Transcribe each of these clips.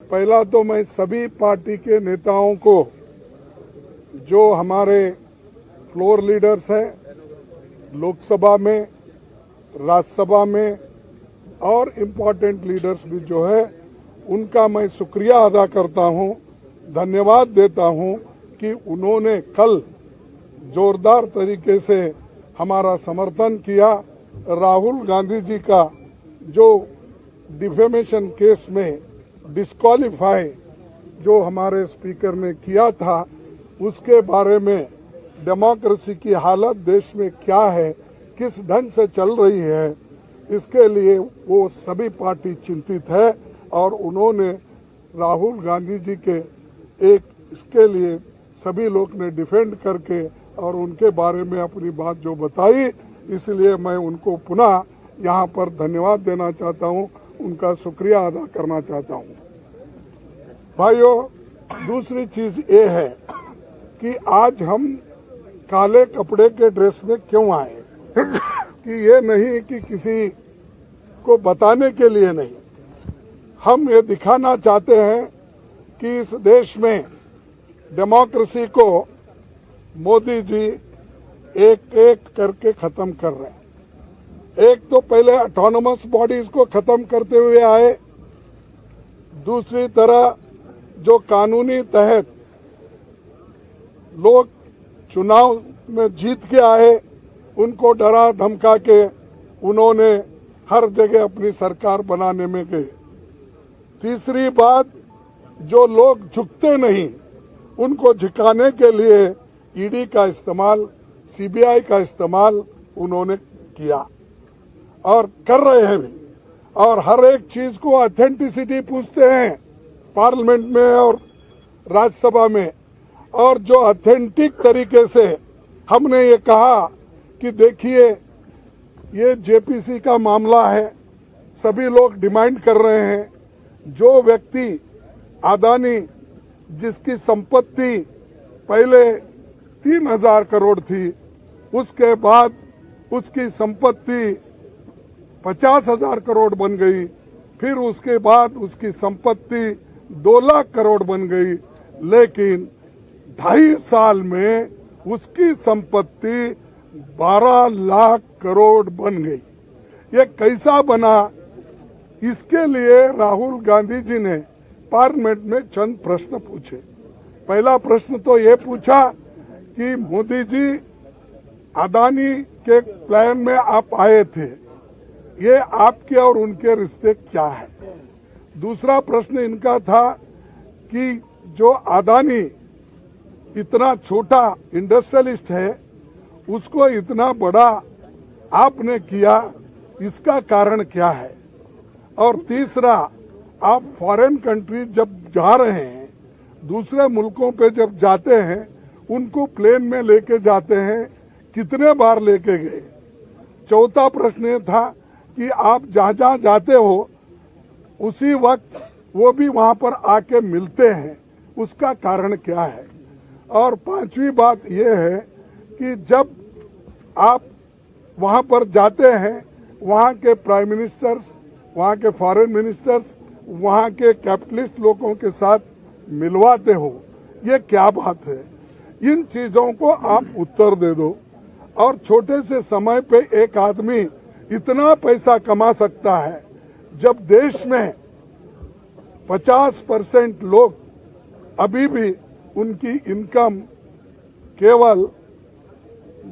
पहला तो मैं सभी पार्टी के नेताओं को, जो हमारे फ्लोर लीडर्स हैं, लोकसभा में, राज्यसभा में और इम्पोर्टेंट लीडर्स भी जो है, उनका मैं शुक्रिया अदा करता हूं, धन्यवाद देता हूं कि उन्होंने कल जोरदार तरीके से हमारा समर्थन किया। राहुल गांधी जी का जो डिफेमेशन केस में डिस्क्वालीफाई जो हमारे स्पीकर ने किया था, उसके बारे में डेमोक्रेसी की हालत देश में क्या है, किस ढंग से चल रही है, इसके लिए वो सभी पार्टी चिंतित है और उन्होंने राहुल गांधी जी के इसके लिए सभी लोग ने डिफेंड करके और उनके बारे में अपनी बात जो बताई, इसलिए मैं उनको पुनः यहाँ पर धन्यवाद देना चाहता हूँ, उनका शुक्रिया अदा करना चाहता हूँ। भाइयों, दूसरी चीज ये है कि आज हम काले कपड़े के ड्रेस में क्यों आए कि ये नहीं कि किसी को बताने के लिए नहीं, हम ये दिखाना चाहते हैं कि इस देश में डेमोक्रेसी को मोदी जी एक एक करके खत्म कर रहे हैं। एक तो पहले ऑटोनोमस बॉडीज को खत्म करते हुए आए, दूसरी तरह जो कानूनी तहत लोग चुनाव में जीत के आए, उनको डरा धमका के उन्होंने हर जगह अपनी सरकार बनाने में गए। तीसरी बात, जो लोग झुकते नहीं, उनको झुकाने के लिए ईडी का इस्तेमाल, सीबीआई का इस्तेमाल उन्होंने किया और कर रहे हैं भी, और हर एक चीज को ऑथेंटिसिटी पूछते हैं पार्लियामेंट में और राज्यसभा में। और जो ऑथेंटिक तरीके से हमने ये कहा कि देखिए ये जेपीसी का मामला है, सभी लोग डिमांड कर रहे हैं, जो व्यक्ति अदानी जिसकी संपत्ति पहले 3,000 करोड़ थी, उसके बाद उसकी संपत्ति 50,000 करोड़ बन गई, फिर उसके बाद उसकी संपत्ति 2 लाख करोड़ बन गई, लेकिन 2.5 साल में उसकी संपत्ति 12 लाख करोड़ बन गई। ये कैसा बना, इसके लिए राहुल गांधी जी ने पार्लियामेंट में चंद प्रश्न पूछे। पहला प्रश्न तो ये पूछा कि मोदी जी, अदानी के प्लान में आप आए थे, ये आपके और उनके रिश्ते क्या है। दूसरा प्रश्न इनका था कि जो अदानी इतना छोटा इंडस्ट्रियलिस्ट है, उसको इतना बड़ा आपने किया, इसका कारण क्या है। और तीसरा, आप फॉरेन कंट्री जब जा रहे हैं, दूसरे मुल्कों पे जब जाते हैं, उनको प्लेन में लेके जाते हैं, कितने बार लेके गए। चौथा प्रश्न ये था कि आप जहां जहां जाते हो उसी वक्त वो भी वहां पर आके मिलते हैं, उसका कारण क्या है। और पांचवी बात यह है कि जब आप वहां पर जाते हैं, वहां के प्राइम मिनिस्टर्स, वहां के फॉरेन मिनिस्टर्स, वहां के कैपिटलिस्ट लोगों के साथ मिलवाते हो, ये क्या बात है। इन चीजों को आप उत्तर दे दो। और छोटे से समय पे एक आदमी इतना पैसा कमा सकता है, जब देश में 50% लोग अभी भी उनकी इनकम केवल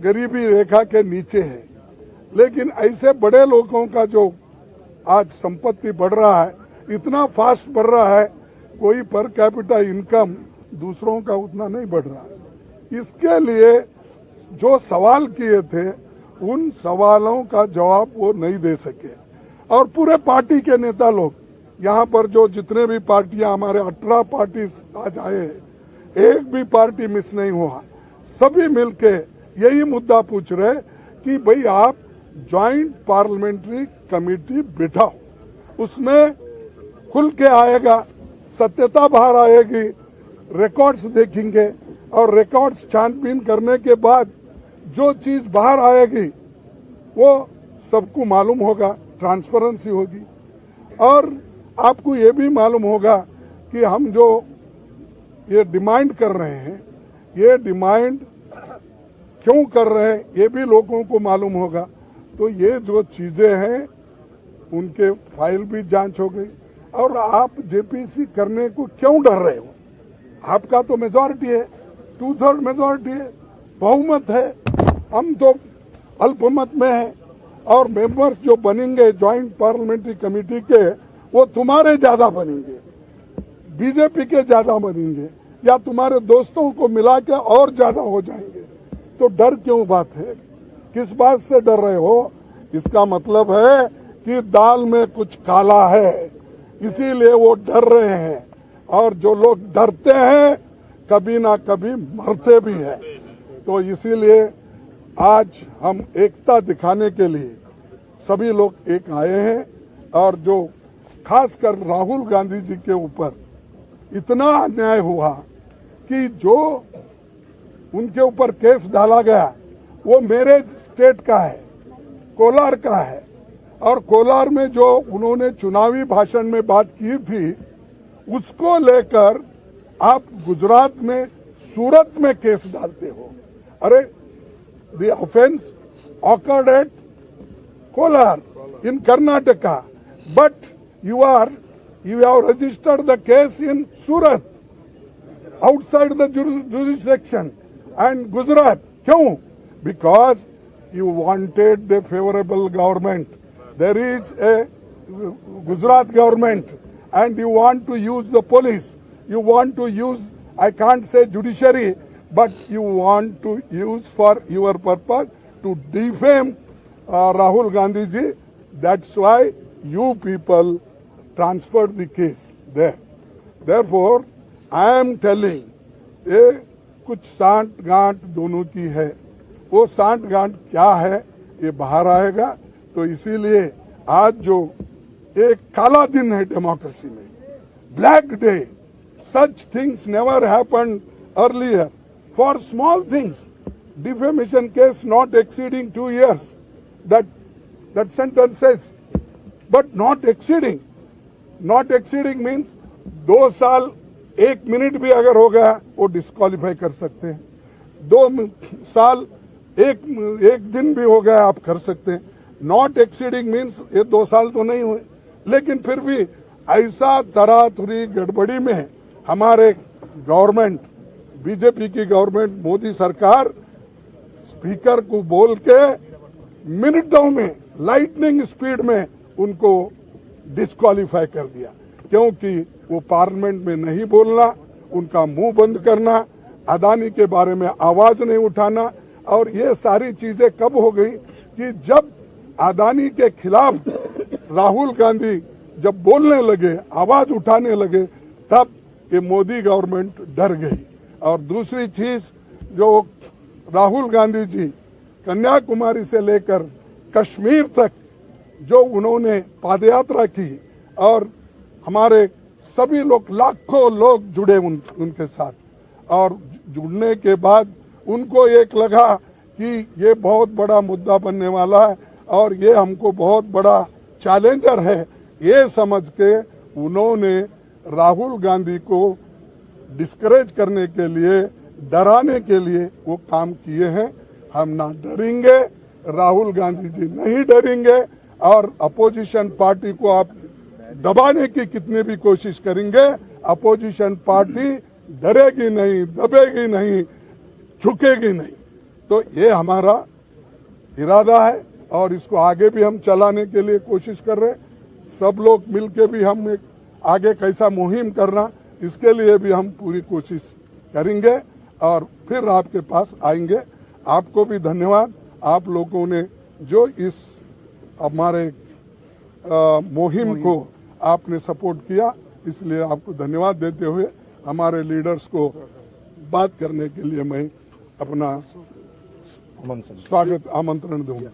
गरीबी रेखा के नीचे है। लेकिन ऐसे बड़े लोगों का जो आज संपत्ति बढ़ रहा है, इतना फास्ट बढ़ रहा है, कोई पर कैपिटा इनकम दूसरों का उतना नहीं बढ़ रहा है। इसके लिए जो सवाल किए थे, उन सवालों का जवाब वो नहीं दे सके। और पूरे पार्टी के नेता लोग यहाँ पर जो जितने भी पार्टियां, हमारे 18 पार्टी आज आए हैं, एक भी पार्टी मिस नहीं हुआ, सभी मिलके यही मुद्दा पूछ रहे कि भाई आप ज्वाइंट पार्लियामेंट्री कमेटी बिठाओ, उसमें खुल के आएगा, सत्यता बाहर आएगी, रिकॉर्ड्स देखेंगे और रिकॉर्ड्स छानबीन करने के बाद जो चीज बाहर आएगी वो सबको मालूम होगा, ट्रांसपेरेंसी होगी। और आपको ये भी मालूम होगा कि हम जो ये डिमांड कर रहे हैं, ये डिमांड क्यों कर रहे हैं ये भी लोगों को मालूम होगा। तो ये जो चीजें हैं उनके फाइल भी जांच हो गई। और आप जेपीसी करने को क्यों डर रहे हो? आपका तो मेजॉरिटी है, 2/3 मेजॉरिटी है, बहुमत है। हम तो अल्पमत में है और मेंबर्स जो बनेंगे ज्वाइंट पार्लियामेंट्री कमेटी के वो तुम्हारे ज्यादा बनेंगे, बीजेपी के ज्यादा बनेंगे या तुम्हारे दोस्तों को मिला के और ज्यादा हो जाएंगे। तो डर क्यों बात है? किस बात से डर रहे हो? इसका मतलब है कि दाल में कुछ काला है, इसीलिए वो डर रहे हैं। और जो लोग डरते हैं कभी ना कभी मरते भी हैं। तो इसीलिए आज हम एकता दिखाने के लिए सभी लोग एक आए हैं। और जो खासकर राहुल गांधी जी के ऊपर इतना अन्याय हुआ कि जो उनके ऊपर केस डाला गया वो मेरे स्टेट का है, कोलार का है। और कोलार में जो उन्होंने चुनावी भाषण में बात की थी उसको लेकर आप गुजरात में सूरत में केस डालते हो। अरे the offence occurred at Kolar in Karnataka, but you have registered the case in Surat, outside the jurisdiction, and Gujarat. क्यों? Because you wanted the favorable government. There is a Gujarat government and you want to use the police. You want to use, I can't say judiciary, but you want to use for your purpose to defame Rahul Gandhi ji. That's why you people transferred the case there. Therefore, I am telling, ये कुछ सांठ गांठ दोनों की है। वो सांठ गांठ क्या है ये बाहर आएगा। तो इसीलिए आज जो एक काला दिन है डेमोक्रेसी में, black day, such things never happened earlier. For small things, defamation case not exceeding 2 years, that sentence says, but not exceeding. Not exceeding means 2 साल 1 मिनट भी अगर हो गया वो डिस्क्वालीफाई कर सकते हैं। 2 साल 1 दिन भी हो गया आप कर सकते हैं। नॉट एक्सीडिंग मीन्स ये 2 साल तो नहीं हुए, लेकिन फिर भी ऐसा तरातुरी गड़बड़ी में हमारे गवर्नमेंट, बीजेपी की गवर्नमेंट, मोदी सरकार स्पीकर को बोल के मिनटों में, लाइटनिंग स्पीड में उनको डिस्क्वालीफाई कर दिया। क्योंकि वो पार्लियामेंट में नहीं बोलना, उनका मुंह बंद करना, अदानी के बारे में आवाज नहीं उठाना। और ये सारी चीजें कब हो गई कि जब अदानी के खिलाफ राहुल गांधी जब बोलने लगे, आवाज उठाने लगे, तब ये मोदी गवर्नमेंट डर गई। और दूसरी चीज, जो राहुल गांधी जी कन्याकुमारी से लेकर कश्मीर तक जो उन्होंने पादयात्रा की और हमारे सभी लोग, लाखों लोग जुड़े उनके साथ, और जुड़ने के बाद उनको एक लगा कि ये बहुत बड़ा मुद्दा बनने वाला है और ये हमको बहुत बड़ा चैलेंजर है। ये समझ के उन्होंने राहुल गांधी को डिस्करेज करने के लिए, डराने के लिए वो काम किए हैं। हम ना डरेंगे, राहुल गांधी जी नहीं डरेंगे। और अपोजिशन पार्टी को आप दबाने की कितनी भी कोशिश करेंगे, अपोजिशन पार्टी डरेगी नहीं, दबेगी नहीं, झुकेगी नहीं। तो ये हमारा इरादा है और इसको आगे भी हम चलाने के लिए कोशिश कर रहे हैं। सब लोग मिलके भी हम एक आगे कैसा मुहिम करना, इसके लिए भी हम पूरी कोशिश करेंगे और फिर आपके पास आएंगे। आपको भी धन्यवाद, आप लोगों ने जो इस हमारे मुहिम को आपने सपोर्ट किया, इसलिए आपको धन्यवाद देते हुए हमारे लीडर्स को बात करने के लिए मैं अपना स्वागत आमंत्रण दूंगा।